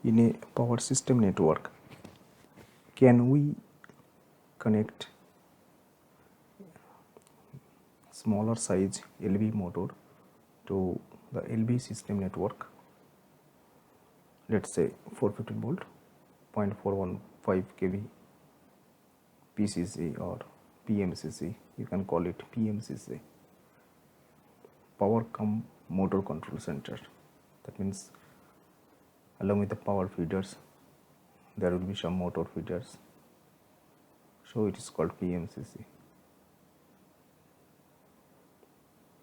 In a power system network, can we connect smaller size LV motor to the LV system network? Let's say 450 volt, 0.415 kV PCC or PMCC, you can call it PMCC, power cum motor control center. That means along with the power feeders there will be some motor feeders, so it is called PMCC.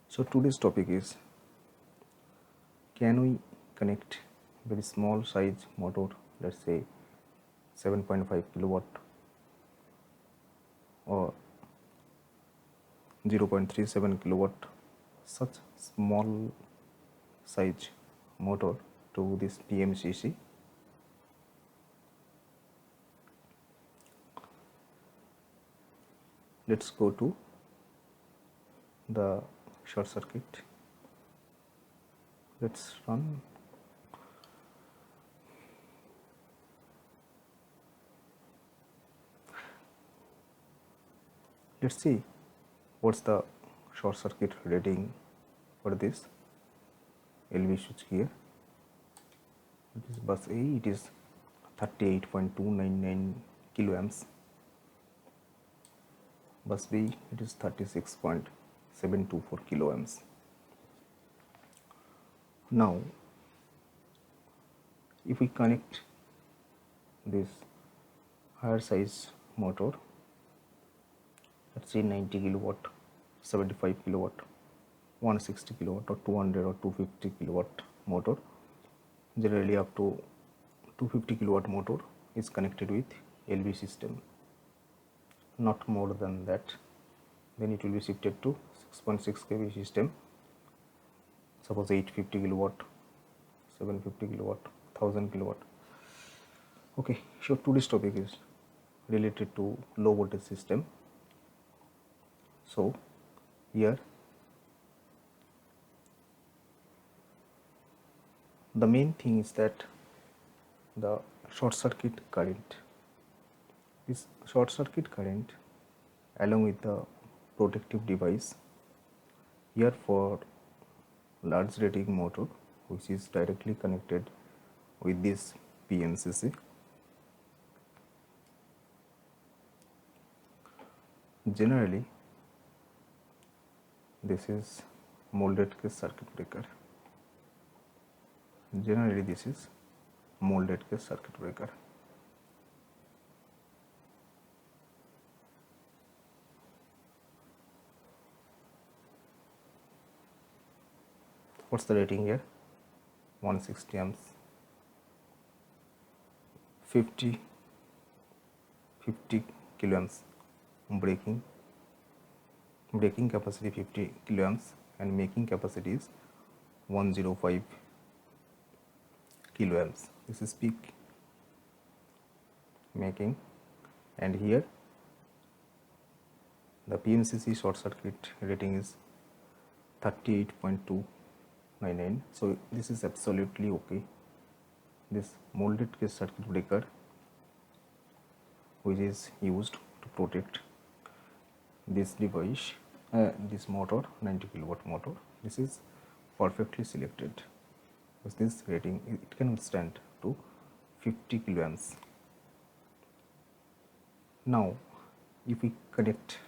So today's topic is, can we connect very small size motor, let's say 7.5 kilowatt or 0.37 kilowatt, such small size motor to this PMCC? Let's go to the short circuit. Let's run. Let's see what's the short circuit rating for this LV switch gear. It is bus A, it is 38.299 kiloamps. Bus B, it is 36.724 kiloamps. Now if we connect this higher size motor, let's say 90 kilowatt, 75 kilowatt, 160 kilowatt or 200 or 250 kilowatt motor, generally up to 250 kilowatt motor is connected with LV system, not more than that, then it will be shifted to 6.6 kV system. Suppose 850 kilowatt, 750 kilowatt, 1000 kilowatt. Okay, so today's topic is related to low voltage system. So here the main thing is that the short circuit current, this short circuit current along with the protective device here for large rating motor, which is directly connected with this PMCC, generally this is molded case circuit breaker. Generally this is molded case circuit breaker. What's the rating here? 160 amps, 50 kiloamps breaking capacity 50 kiloamps and making capacity is 105 kiloamps. This is peak making, and here the PMCC short circuit rating is 38.299. so this is absolutely okay. This molded case circuit breaker, which is used to protect this device, this motor, 90 kilowatt motor, this is perfectly selected with this rating. It can withstand to 50 kiloamps. Now if we connect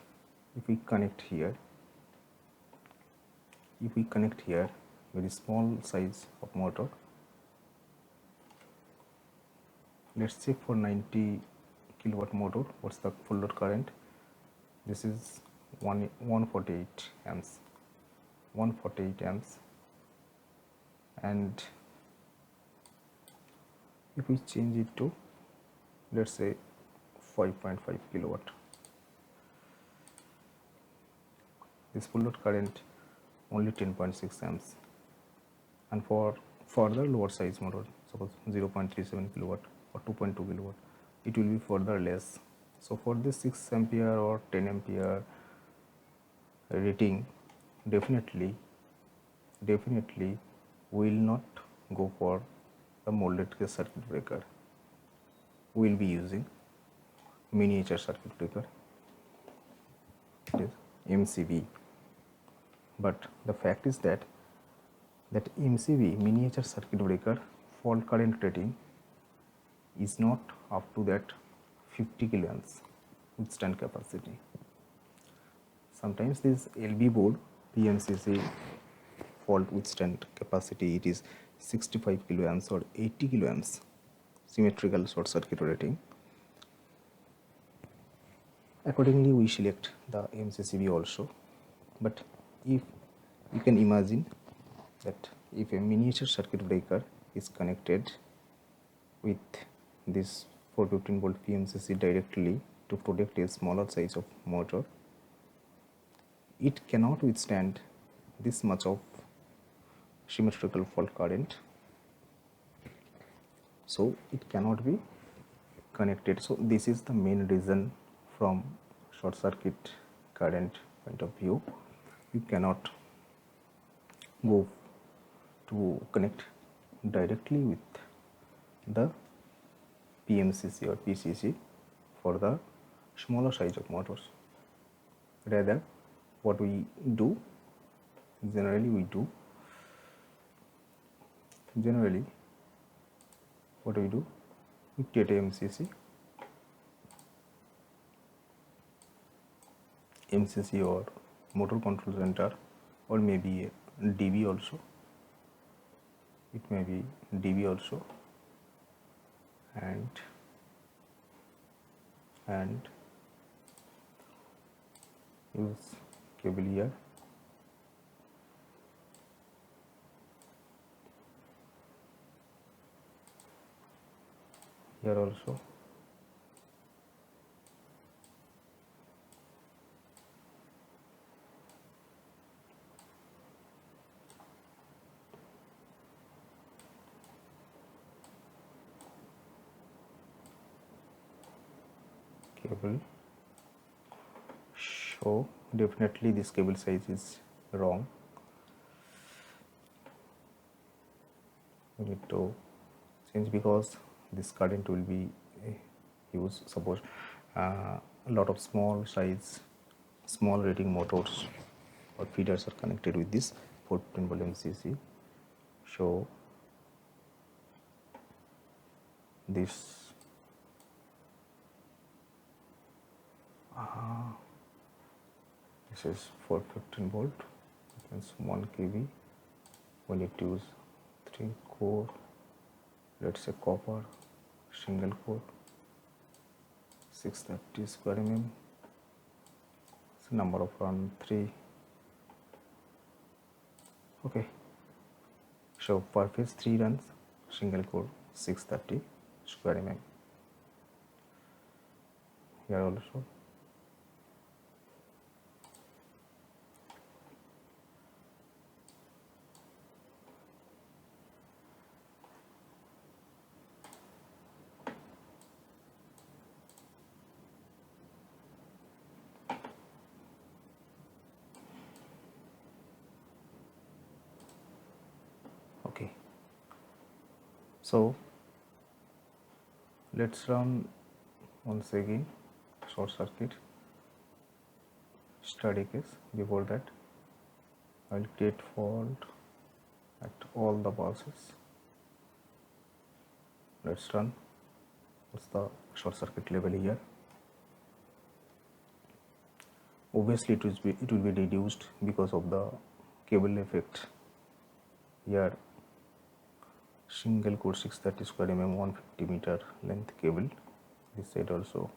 here very small size of motor, let's say for 90 kilowatt motor, what's the full load current? This is 148 amps, and if we change it to, let's say 5.5 kilowatt, this full load current only 10.6 amps, and for further lower size motor, suppose 0.37 kilowatt or 2.2 kilowatt, it will be further less. So for this 6 ampere or 10 ampere rating, definitely will not go for the molded case circuit breaker, we will be using miniature circuit breaker, it is MCB. But the fact is that MCB, miniature circuit breaker, fault current rating is not up to that 50 kiloamps withstand capacity. Sometimes this LB board PMCC fault withstand capacity, it is 65 kiloamps or 80 kiloamps symmetrical short circuit rating. Accordingly, we select the MCCB also. But if you can imagine that if a miniature circuit breaker is connected with this 415 volt PMCC directly to protect a smaller size of motor, it cannot withstand this much of symmetrical fault current, so it cannot be connected. So this is the main reason from short circuit current point of view, you cannot go to connect directly with the PMCC or PCC for the smaller size of motors. Rather, what we do generally, we create a MCC or motor control center, or maybe a DB also. It may be DB also, and use cable here. Here also. Cable. So definitely this cable size is wrong. We need to change because this current will be used. Suppose a lot of small rating motors or feeders are connected with this 415 volt MCC. So this is 415 volt, means 1 kV. We need to use 3 core, let's say copper, single core, 630 square mm. So number of run 3. Okay, so per phase 3 runs, single core 630 square mm. Here also. Okay, so let's run once again short circuit study case. Before that, I will create fault at all the buses. Let's run. What's the short circuit level here? Obviously it will be reduced because of the cable effect. Here single core 630 square mm 150 meter length cable, this side also.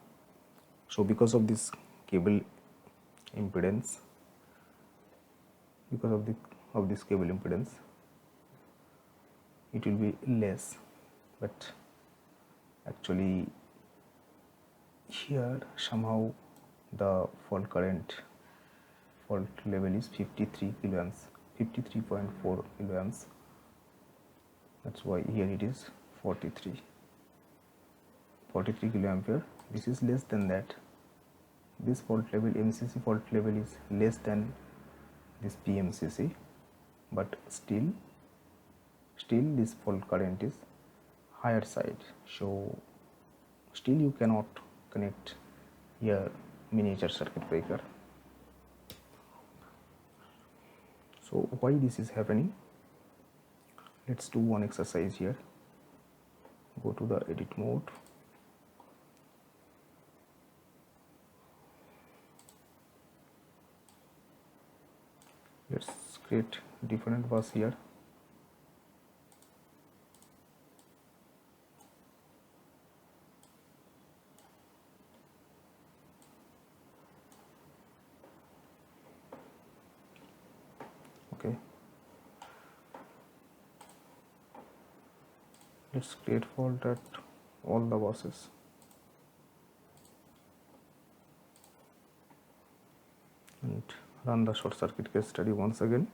So because of this cable impedance, it will be less, but actually here somehow the fault level is 53 kiloamps, 53.4 kiloamps. That's why here it is 43 kiloampere. This is less than that. This fault level, MCC fault level, is less than this PMCC, but still this fault current is higher side, so still you cannot connect here miniature circuit breaker. So why this is happening? Let's do one exercise here. Go to the edit mode. Let's create different bus here. Okay, let's create for that all the buses. And run the short circuit case study once again.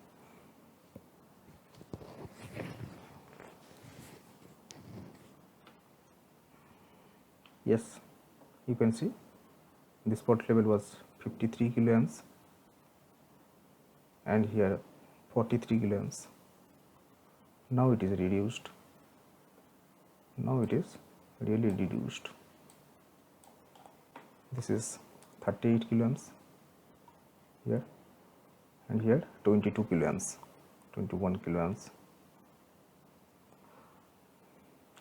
Yes, you can see this port level was 53 kiloamps and here 43 kiloamps. Now it is reduced. Now it is really reduced. This is 38 kiloamps here, and here 22 kiloamps, 21 kiloamps.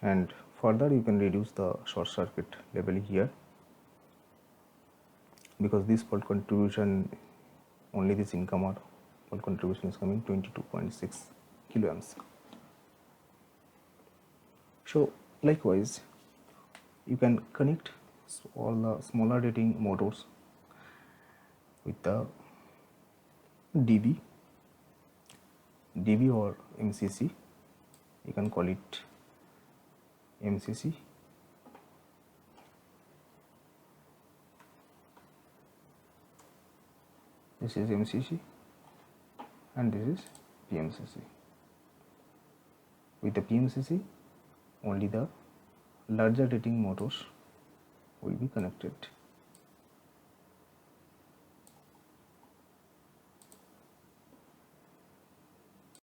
And further you can reduce the short circuit level here, because this fault contribution, only this incomer fault contribution is coming 22.6 kiloamps. So likewise you can connect all the smaller rating motors with the DB or MCC. You can call it MCC. This is MCC and this is PMCC. With the PMCC, only the larger rating motors will be connected.